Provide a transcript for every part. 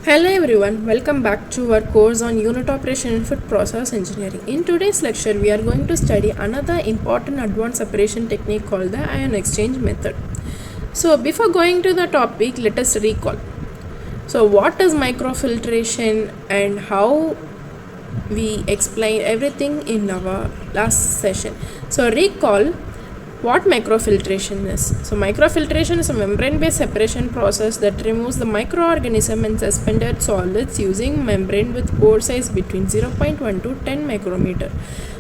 Hello everyone, welcome back to our course on unit operation and food process engineering. In today's lecture, we are going to study another important advanced separation technique called the ion exchange method. So before going to the topic, let us recall. So what is microfiltration and how we explain everything in our last session. So recall what microfiltration is. So microfiltration is a membrane-based separation process that removes the microorganism and suspended solids using membrane with pore size between 0.1 to 10 micrometer.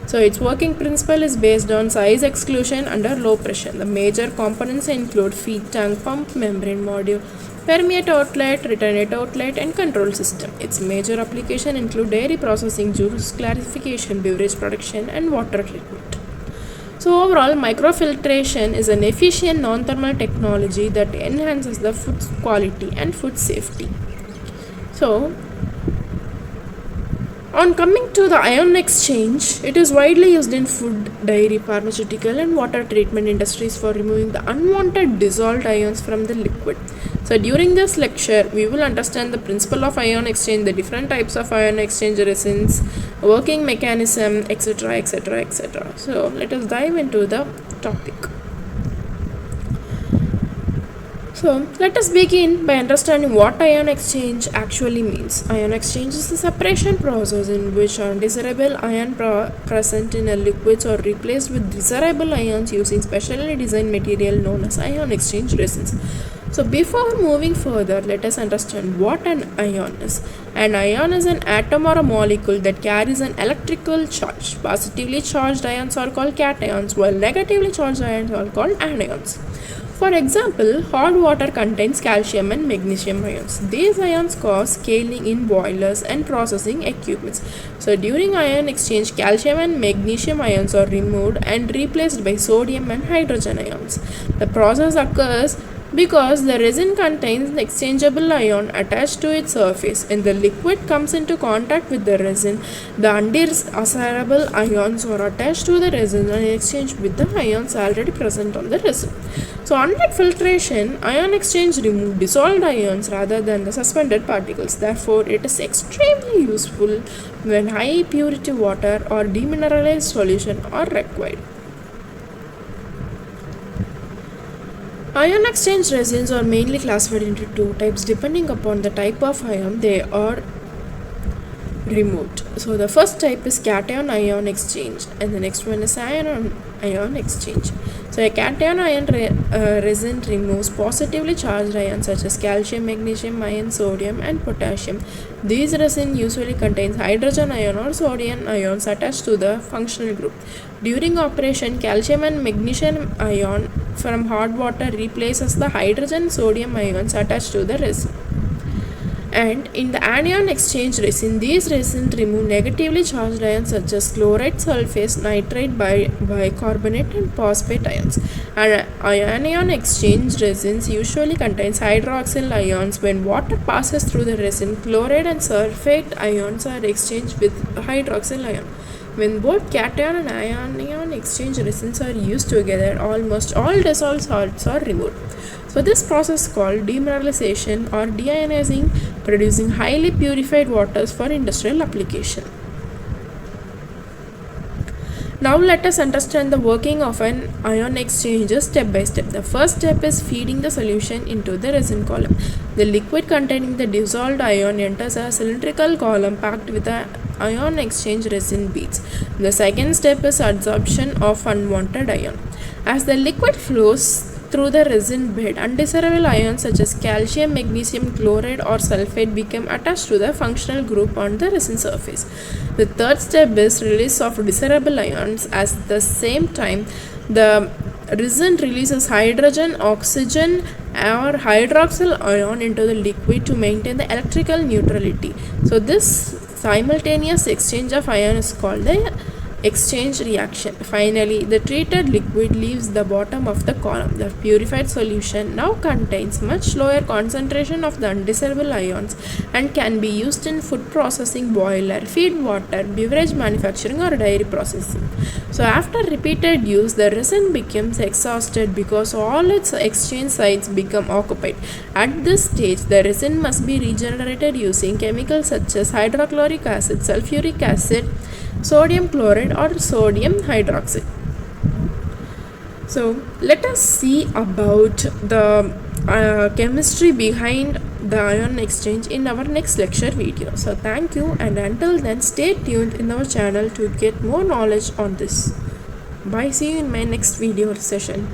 So its working principle is based on size exclusion under low pressure. The major components include feed tank, pump, membrane module, permeate outlet, retardant outlet, and control system. Its major application include dairy processing, juice clarification, beverage production, and water treatment. So overall, microfiltration is an efficient non-thermal technology that enhances the food quality and food safety. So, on coming to the ion exchange, it is widely used in food, dairy, pharmaceutical, and water treatment industries for removing the unwanted dissolved ions from the liquid. So during this lecture, we will understand the principle of ion exchange, the different types of ion exchange resins, working mechanism, etc., etc., etc. So let us dive into the topic. So let us begin by understanding what ion exchange actually means. Ion exchange is a separation process in which undesirable ion present in a liquids are replaced with desirable ions using specially designed material known as ion exchange resins. So before moving further, let us understand what an ion is. An ion is an atom or a molecule that carries an electrical charge. Positively charged ions are called cations, while negatively charged ions are called anions. For example, hot water contains calcium and magnesium ions. These ions cause scaling in boilers and processing equipments. So during ion exchange, calcium and magnesium ions are removed and replaced by sodium and hydrogen ions. The process occurs because the resin contains an exchangeable ion attached to its surface. When the liquid comes into contact with the resin, the undesirable ions are attached to the resin and exchanged with the ions already present on the resin. So unlike filtration, ion exchange removes dissolved ions rather than the suspended particles. Therefore, it is extremely useful when high purity water or demineralized solution are required. Ion exchange resins are mainly classified into two types depending upon the type of ion they are removed. So the first type is cation ion exchange and the next one is anion ion exchange. So a cation ion resin removes positively charged ions such as calcium, magnesium ion, sodium and potassium. These resin usually contains hydrogen ion or sodium ions attached to the functional group. During operation, calcium and magnesium ion from hot water replaces the hydrogen sodium ions attached to the resin. And in the anion exchange resin, these resins remove negatively charged ions such as chloride, sulfate, nitrate, bicarbonate and phosphate ions. And anion exchange resins usually contains hydroxyl ions. When water passes through the resin, chloride and sulfate ions are exchanged with hydroxyl ion. When both cation and anion exchange resins are used together, almost all dissolved salts are removed. So this process is called demineralization or deionizing, producing highly purified waters for industrial application. Now let us understand the working of an ion exchanger step by step. The first step is feeding the solution into the resin column. The liquid containing the dissolved ion enters a cylindrical column packed with the ion exchange resin beads. The second step is absorption of unwanted ion. As the liquid flows through the resin bed, undesirable ions such as calcium, magnesium, chloride or sulfate become attached to the functional group on the resin surface. The third step is release of desirable ions. At the same time, the resin releases hydrogen, oxygen or hydroxyl ion into the liquid to maintain the electrical neutrality. So this simultaneous exchange of ion is called the exchange reaction. Finally, the treated liquid leaves the bottom of the column. The purified solution now contains much lower concentration of the undesirable ions and can be used in food processing, boiler, feed water, beverage manufacturing or dairy processing. So after repeated use, the resin becomes exhausted because all its exchange sites become occupied. At this stage, the resin must be regenerated using chemicals such as hydrochloric acid, sulfuric acid, sodium chloride or sodium hydroxide. So let us see about the chemistry behind the ion exchange in our next lecture video. So thank you, and until then stay tuned in our channel to get more knowledge on this. Bye, see you in my next video session.